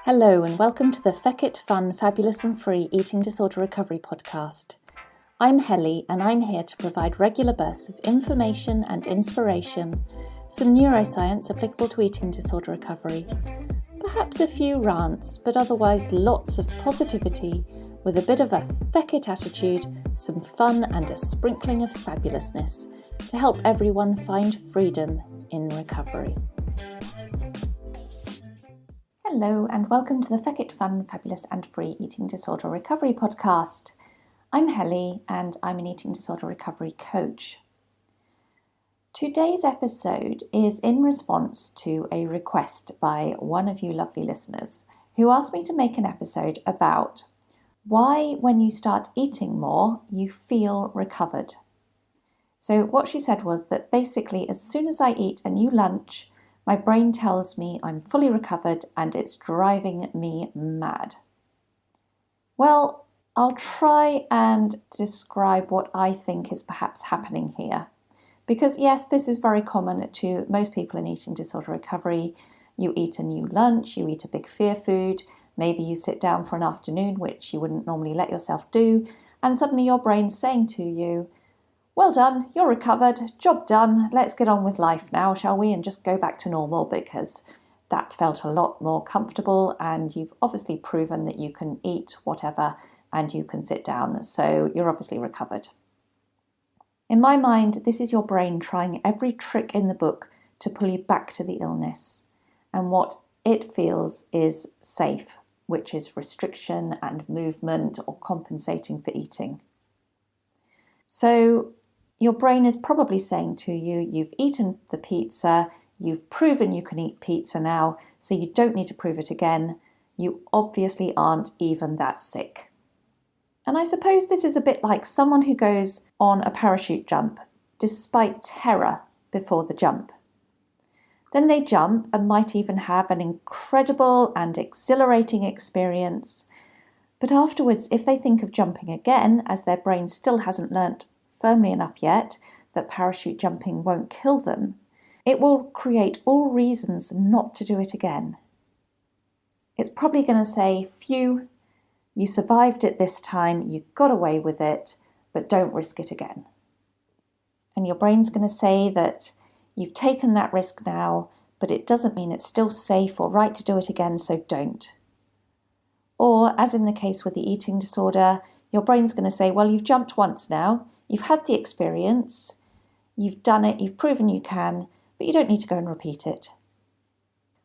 Hello and welcome to the Feckit Fun, Fabulous and Free Eating Disorder Recovery podcast. I'm Helly and I'm here to provide regular bursts of information and inspiration, some neuroscience applicable to eating disorder recovery, perhaps a few rants, but otherwise lots of positivity with a bit of a Feckit attitude, some fun and a sprinkling of fabulousness to help everyone find freedom in recovery. Hello and welcome to the Feckit Fun, Fabulous and Free Eating Disorder Recovery podcast. I'm Helly and I'm an eating disorder recovery coach. Today's episode is in response to a request by one of you lovely listeners who asked me to make an episode about why when you start eating more you feel recovered. So what she said was that basically as soon as I eat a new lunch, my brain tells me I'm fully recovered and it's driving me mad. Well, I'll try and describe what I think is perhaps happening here. Because yes, this is very common to most people in eating disorder recovery. You eat a new lunch, you eat a big fear food, maybe you sit down for an afternoon, which you wouldn't normally let yourself do, and suddenly your brain's saying to you, well done, you're recovered, job done, let's get on with life now, shall we? And just go back to normal because that felt a lot more comfortable and you've obviously proven that you can eat whatever and you can sit down, so you're obviously recovered. In my mind, this is your brain trying every trick in the book to pull you back to the illness and what it feels is safe, which is restriction and movement or compensating for eating. So your brain is probably saying to you, you've eaten the pizza, you've proven you can eat pizza now, so you don't need to prove it again. You obviously aren't even that sick. And I suppose this is a bit like someone who goes on a parachute jump despite terror before the jump. Then they jump and might even have an incredible and exhilarating experience. But afterwards, if they think of jumping again, as their brain still hasn't learnt firmly enough yet that parachute jumping won't kill them, it will create all reasons not to do it again. It's probably going to say, phew, you survived it this time, you got away with it, but don't risk it again. And your brain's going to say that you've taken that risk now, but it doesn't mean it's still safe or right to do it again, so don't. Or, as in the case with the eating disorder, your brain's going to say, well, you've jumped once now, you've had the experience, you've done it, you've proven you can, but you don't need to go and repeat it.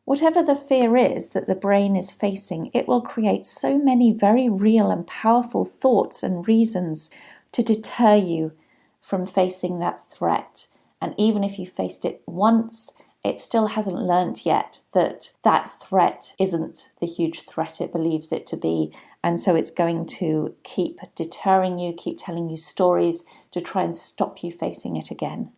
Whatever the fear is that the brain is facing, it will create so many very real and powerful thoughts and reasons to deter you from facing that threat. And even if you faced it once, it still hasn't learnt yet that that threat isn't the huge threat it believes it to be. And so it's going to keep deterring you, keep telling you stories to try and stop you facing it again.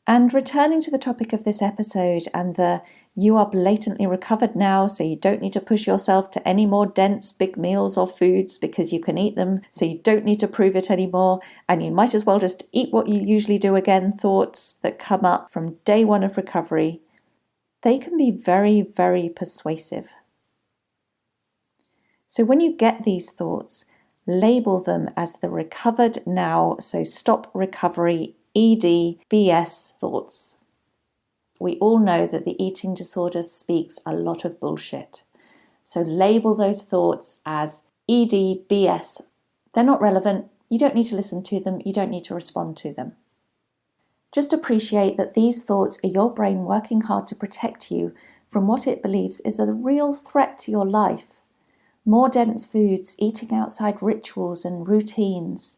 And returning to the topic of this episode and the you are blatantly recovered now, so you don't need to push yourself to any more dense big meals or foods because you can eat them, so you don't need to prove it anymore, and you might as well just eat what you usually do again thoughts that come up from day one of recovery, they can be very, very persuasive. So when you get these thoughts, label them as the recovered now, so stop recovery EDBS thoughts. We all know that the eating disorder speaks a lot of bullshit. So label those thoughts as EDBS. They're not relevant. You don't need to listen to them. You don't need to respond to them. Just appreciate that these thoughts are your brain working hard to protect you from what it believes is a real threat to your life. More dense foods, eating outside rituals and routines.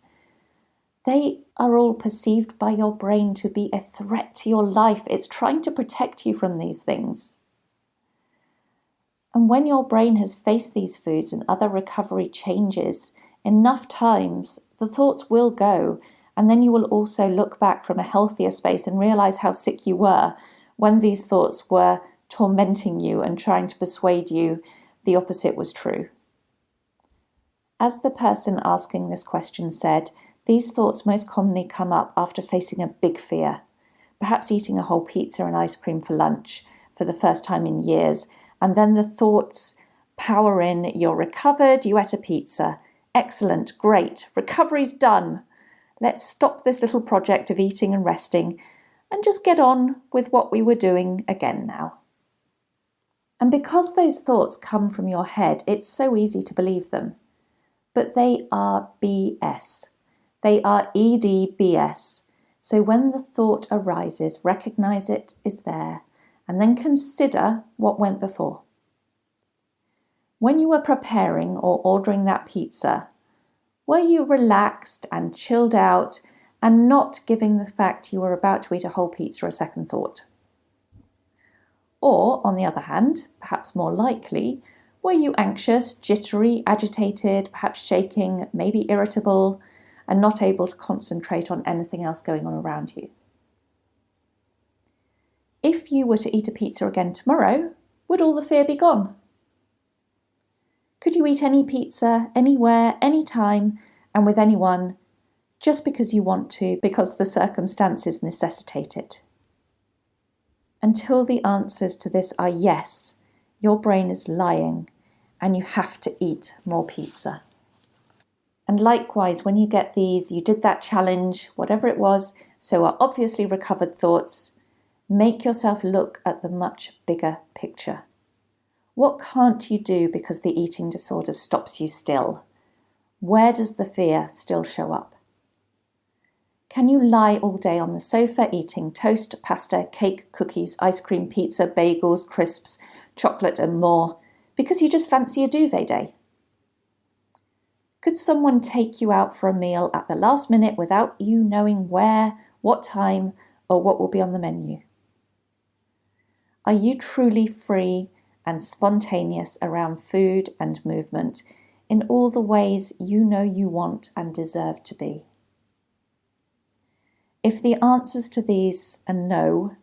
They are all perceived by your brain to be a threat to your life. It's trying to protect you from these things. And when your brain has faced these foods and other recovery changes enough times, the thoughts will go. And then you will also look back from a healthier space and realize how sick you were when these thoughts were tormenting you and trying to persuade you the opposite was true. As the person asking this question said, these thoughts most commonly come up after facing a big fear, perhaps eating a whole pizza and ice cream for lunch for the first time in years, and then the thoughts power in. You're recovered, you ate a pizza. Excellent, great, recovery's done. Let's stop this little project of eating and resting and just get on with what we were doing again now. And because those thoughts come from your head, it's so easy to believe them. But they are BS. They are EDBS. So when the thought arises, recognize it is there, and then consider what went before. When you were preparing or ordering that pizza, were you relaxed and chilled out and not giving the fact you were about to eat a whole pizza a second thought? Or, on the other hand, perhaps more likely, were you anxious, jittery, agitated, perhaps shaking, maybe irritable, and not able to concentrate on anything else going on around you? If you were to eat a pizza again tomorrow, would all the fear be gone? Could you eat any pizza, anywhere, anytime, and with anyone, just because you want to, because the circumstances necessitate it? Until the answers to this are yes, your brain is lying, and you have to eat more pizza. And likewise, when you get these, you did that challenge, whatever it was, so are obviously recovered thoughts, make yourself look at the much bigger picture. What can't you do because the eating disorder stops you still? Where does the fear still show up? Can you lie all day on the sofa eating toast, pasta, cake, cookies, ice cream, pizza, bagels, crisps, chocolate and more because you just fancy a duvet day? Could someone take you out for a meal at the last minute without you knowing where, what time, or what will be on the menu? Are you truly free and spontaneous around food and movement in all the ways you know you want and deserve to be? If the answers to these are no,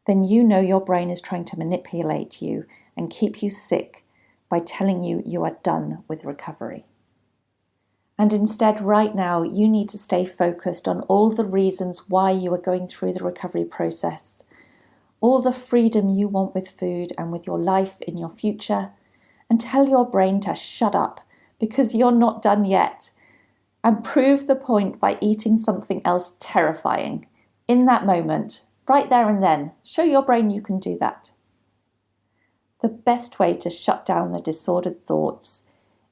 then you know your brain is trying to manipulate you and keep you sick by telling you you are done with recovery. And instead, right now, you need to stay focused on all the reasons why you are going through the recovery process, all the freedom you want with food and with your life in your future, and tell your brain to shut up because you're not done yet. And prove the point by eating something else terrifying in that moment, right there and then. Show your brain you can do that. The best way to shut down the disordered thoughts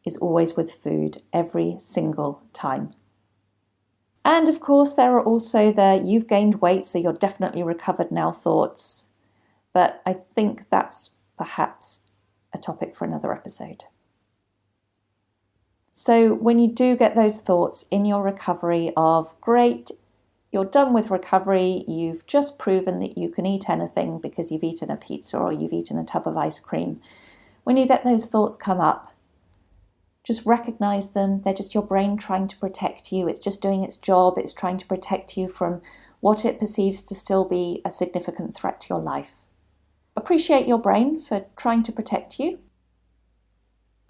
is always with food, every single time. And of course, there are also the you've gained weight, so you're definitely recovered now thoughts. But I think that's perhaps a topic for another episode. So when you do get those thoughts in your recovery of, great, you're done with recovery, you've just proven that you can eat anything because you've eaten a pizza or you've eaten a tub of ice cream. When you get those thoughts come up, just recognize them. They're just your brain trying to protect you. It's just doing its job. It's trying to protect you from what it perceives to still be a significant threat to your life. Appreciate your brain for trying to protect you.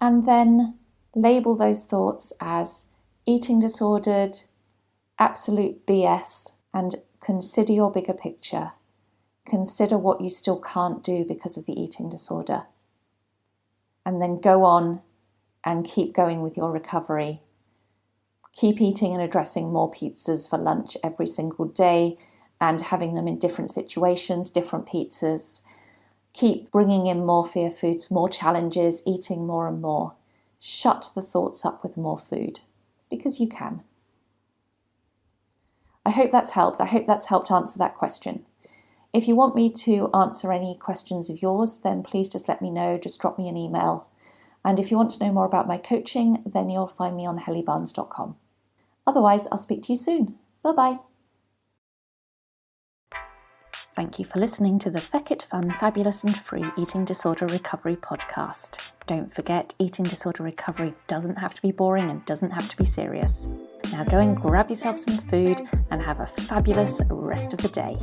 And then label those thoughts as eating disordered, absolute BS, and consider your bigger picture. Consider what you still can't do because of the eating disorder. And then go on and keep going with your recovery. Keep eating and addressing more pizzas for lunch every single day and having them in different situations, different pizzas. Keep bringing in more fear foods, more challenges, eating more and more. Shut the thoughts up with more food because you can. I hope that's helped. I hope that's helped answer that question. If you want me to answer any questions of yours, then please just let me know. Just drop me an email. And if you want to know more about my coaching, then you'll find me on hellybarnes.com. Otherwise, I'll speak to you soon. Bye-bye. Thank you for listening to the Feck It Fun, Fabulous and Free Eating Disorder Recovery podcast. Don't forget, eating disorder recovery doesn't have to be boring and doesn't have to be serious. Now go and grab yourself some food and have a fabulous rest of the day.